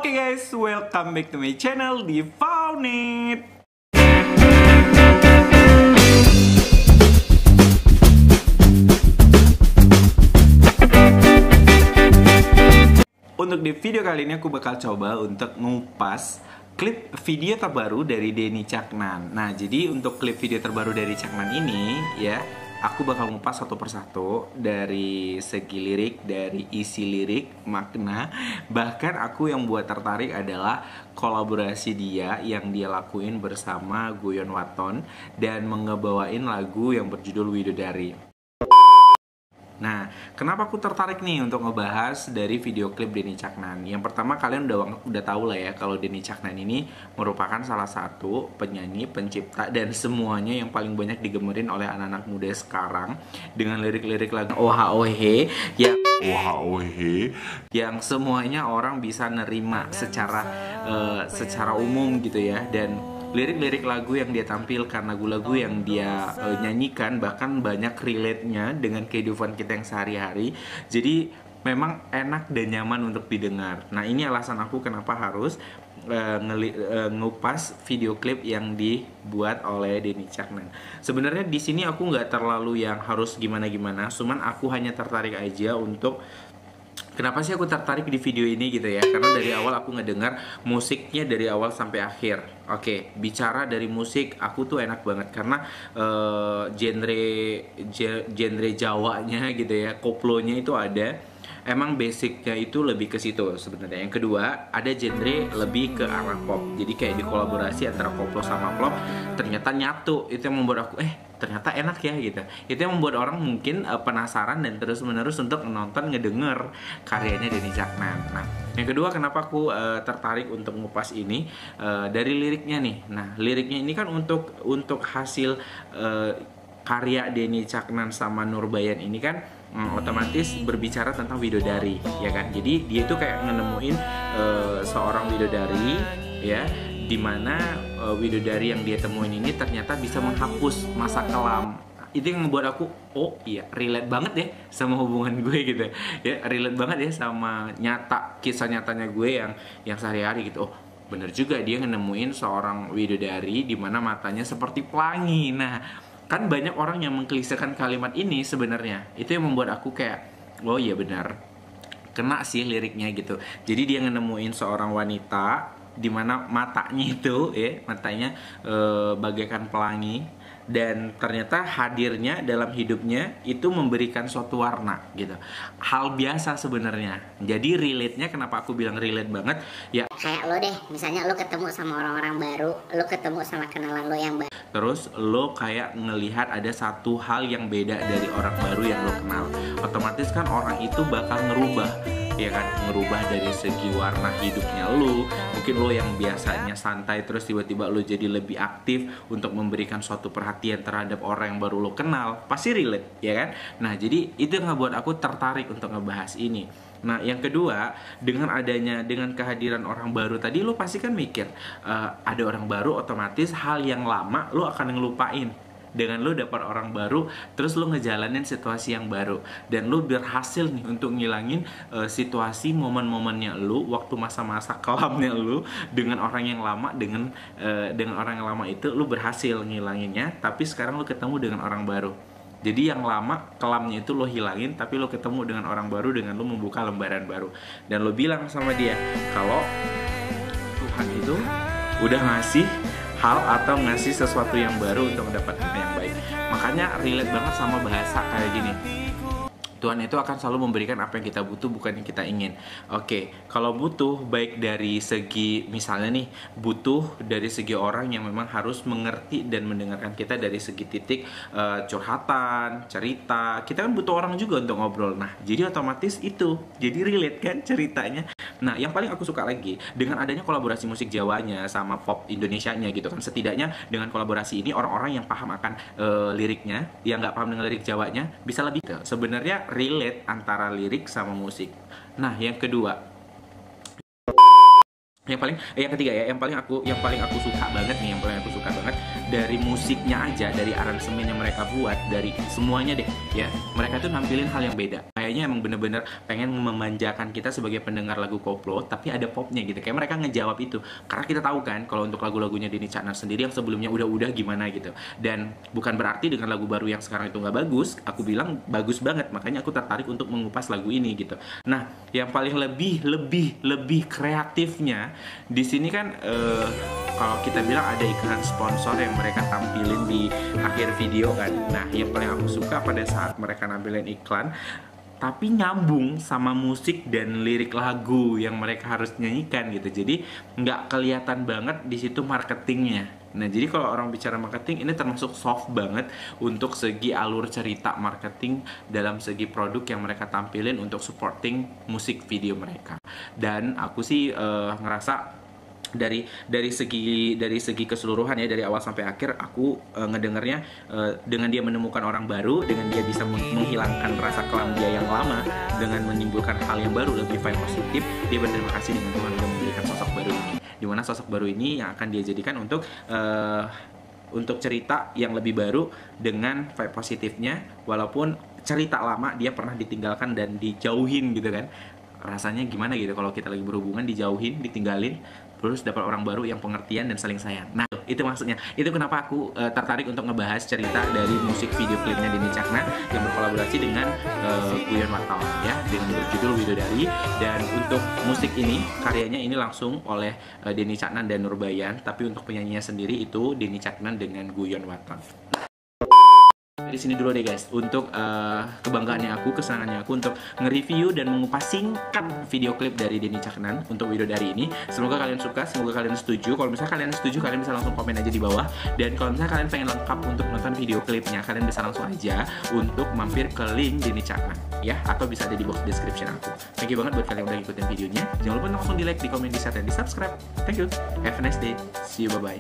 Oke guys, welcome back to my channel di Found. Untuk di video kali ini aku bakal coba untuk ngupas klip video terbaru dari Denny Caknan. Nah, jadi untuk klip video terbaru dari Caknan ini ya, aku bakal ngupas satu persatu dari segi lirik, dari isi lirik, makna. Bahkan aku yang buat tertarik adalah kolaborasi dia yang dia lakuin bersama Guyon Waton dan ngebawain lagu yang berjudul Widodari. Nah, kenapa aku tertarik nih untuk ngebahas dari video klip Denny Caknan? Yang pertama, kalian udah tahu lah ya kalau Denny Caknan ini merupakan salah satu penyanyi, pencipta, dan semuanya yang paling banyak digemerin oleh anak-anak muda sekarang dengan lirik-lirik lagu OHOH yang semuanya orang bisa nerima secara umum gitu ya. Dan lirik-lirik lagu yang dia tampilkan, lagu-lagu yang dia nyanyikan bahkan banyak relate-nya dengan kehidupan kita yang sehari-hari. Jadi memang enak dan nyaman untuk didengar. Nah, ini alasan aku kenapa harus ngupas video klip yang dibuat oleh Denny Caknan. Sebenarnya di sini aku nggak terlalu yang harus gimana-gimana, cuman aku hanya tertarik aja untuk kenapa sih aku tertarik di video ini gitu ya. Karena dari awal aku ngedengar musiknya dari awal sampai akhir. Oke, bicara dari musik aku tuh enak banget karena genre Jawanya gitu ya, koplonya itu ada. Emang basicnya itu lebih ke situ sebenarnya. Yang kedua, ada genre lebih ke arah pop. Jadi kayak dikolaborasi antara koplo sama pop, ternyata nyatu. Itu yang membuat aku ternyata enak ya gitu. Itu yang membuat orang mungkin penasaran dan terus-menerus untuk menonton, ngedenger karyanya Denny Caknan. Nah, yang kedua kenapa aku tertarik untuk ngupas ini dari liriknya nih. Nah, liriknya ini kan untuk hasil karya Denny Caknan sama Nurbayan ini kan otomatis berbicara tentang widodari ya kan. Jadi dia itu kayak nemuin seorang widodari ya, dimana widodari yang dia temuin ini ternyata bisa menghapus masa kelam. Itu yang membuat aku, oh iya, relate banget ya sama hubungan gue gitu ya, relate banget ya sama kisah nyatanya gue yang sehari-hari gitu. Oh, bener juga, dia nemuin seorang widodari dimana matanya seperti pelangi. Nah, kan banyak orang yang mengklisekan kalimat ini sebenarnya. Itu yang membuat aku kayak, oh iya benar, kena sih liriknya gitu. Jadi dia nemuin seorang wanita dimana matanya itu matanya bagaikan pelangi, dan ternyata hadirnya dalam hidupnya itu memberikan suatu warna gitu. Hal biasa sebenarnya. Jadi relate-nya, kenapa aku bilang relate banget ya, kayak lo deh, misalnya lo ketemu sama orang-orang baru, lo ketemu sama kenalan lo yang baru, terus lo kayak ngelihat ada satu hal yang beda dari orang baru yang lo kenal. Otomatis kan orang itu bakal ngerubah, ya kan, ngerubah dari segi warna hidupnya lo. Mungkin lo yang biasanya santai terus tiba-tiba lo jadi lebih aktif untuk memberikan suatu perhatian terhadap orang yang baru lo kenal. Pasti relate, ya kan? Nah, jadi itu yang ngebuat aku tertarik untuk ngebahas ini. Nah, yang kedua, dengan kehadiran orang baru tadi, lo pasti kan mikir, ada orang baru, otomatis hal yang lama lo akan ngelupain. Dengan lo dapat orang baru, terus lo ngejalanin situasi yang baru, dan lo berhasil nih untuk ngilangin situasi momen-momennya lo waktu masa-masa kelamnya lo dengan orang yang lama. Dengan orang yang lama itu lo berhasil ngilanginnya, tapi sekarang lo ketemu dengan orang baru. Jadi yang lama, kelamnya itu lo hilangin, tapi lo ketemu dengan orang baru dengan lo membuka lembaran baru. Dan lo bilang sama dia kalau Tuhan itu udah ngasih hal atau ngasih sesuatu yang baru untuk mendapatkan yang baik. Makanya relate banget sama bahasa kayak gini. Tuhan itu akan selalu memberikan apa yang kita butuh, bukan yang kita ingin. Oke, kalau butuh baik dari segi, misalnya nih, butuh dari segi orang yang memang harus mengerti dan mendengarkan kita dari segi titik curhatan, cerita. Kita kan butuh orang juga untuk ngobrol. Nah, jadi otomatis itu jadi relate kan ceritanya. Nah, yang paling aku suka lagi dengan adanya kolaborasi musik Jawanya sama pop Indonesianya gitu kan. Setidaknya dengan kolaborasi ini orang-orang yang paham akan liriknya, yang nggak paham dengan lirik Jawanya bisa lebih sebenarnya relate antara lirik sama musik. Nah, yang kedua, yang ketiga ya, yang paling aku suka banget nih, dari musiknya aja, dari aransemen yang mereka buat, dari semuanya deh ya, mereka tuh nampilin hal yang beda. Kayak kayaknya emang bener-bener pengen memanjakan kita sebagai pendengar lagu koplo, tapi ada popnya gitu. Kayak mereka ngejawab itu, karena kita tahu kan kalau untuk lagu-lagunya Denny Caknan sendiri yang sebelumnya udah gimana gitu. Dan bukan berarti dengan lagu baru yang sekarang itu nggak bagus, aku bilang bagus banget, makanya aku tertarik untuk mengupas lagu ini gitu. Nah, yang paling lebih kreatifnya di sini kan kalau kita bilang ada iklan sponsor yang mereka tampilin di akhir video kan. Nah, yang paling aku suka pada saat mereka nampilin iklan tapi nyambung sama musik dan lirik lagu yang mereka harus nyanyikan gitu. Jadi nggak kelihatan banget di situ marketingnya. Nah, jadi kalau orang bicara marketing, ini termasuk soft banget untuk segi alur cerita marketing dalam segi produk yang mereka tampilin untuk supporting musik video mereka. Dan aku sih ngerasa dari segi keseluruhan ya, dari awal sampai akhir aku ngedengernya dengan dia menemukan orang baru, dengan dia bisa menghilangkan rasa kelam dia yang lama dengan menimbulkan hal yang baru, lebih vibe positif. Dia berterima kasih dengan Tuhan sudah memberikan sosok baru ini, dimana sosok baru ini yang akan dia jadikan untuk cerita yang lebih baru dengan vibe positifnya, walaupun cerita lama dia pernah ditinggalkan dan dijauhin gitu kan. Rasanya gimana gitu kalau kita lagi berhubungan dijauhin, ditinggalin, terus dapat orang baru yang pengertian dan saling sayang. Nah, itu maksudnya. Itu kenapa aku tertarik untuk ngebahas cerita dari musik video klipnya Denny Caknan yang berkolaborasi dengan Guyon Wartawan ya, dengan berjudul Widodari. Dan untuk musik ini, karyanya ini langsung oleh Denny Caknan dan Nurbayan, tapi untuk penyanyinya sendiri itu Denny Caknan dengan Guyon Wartawan. Di sini dulu deh guys, untuk kebanggaannya aku, kesenangannya aku untuk nge-review dan mengupas singkat video klip dari Denny Caknan untuk Widodari ini. Semoga kalian suka, semoga kalian setuju. Kalau misalnya kalian setuju, kalian bisa langsung komen aja di bawah. Dan kalau misalnya kalian pengen lengkap untuk nonton video klipnya, kalian bisa langsung aja untuk mampir ke link Denny Caknan ya, atau bisa ada di box description aku. Thank you banget buat kalian yang udah ngikutin videonya. Jangan lupa langsung di like, di komen, di share, dan di subscribe. Thank you, have a nice day, see you, bye bye.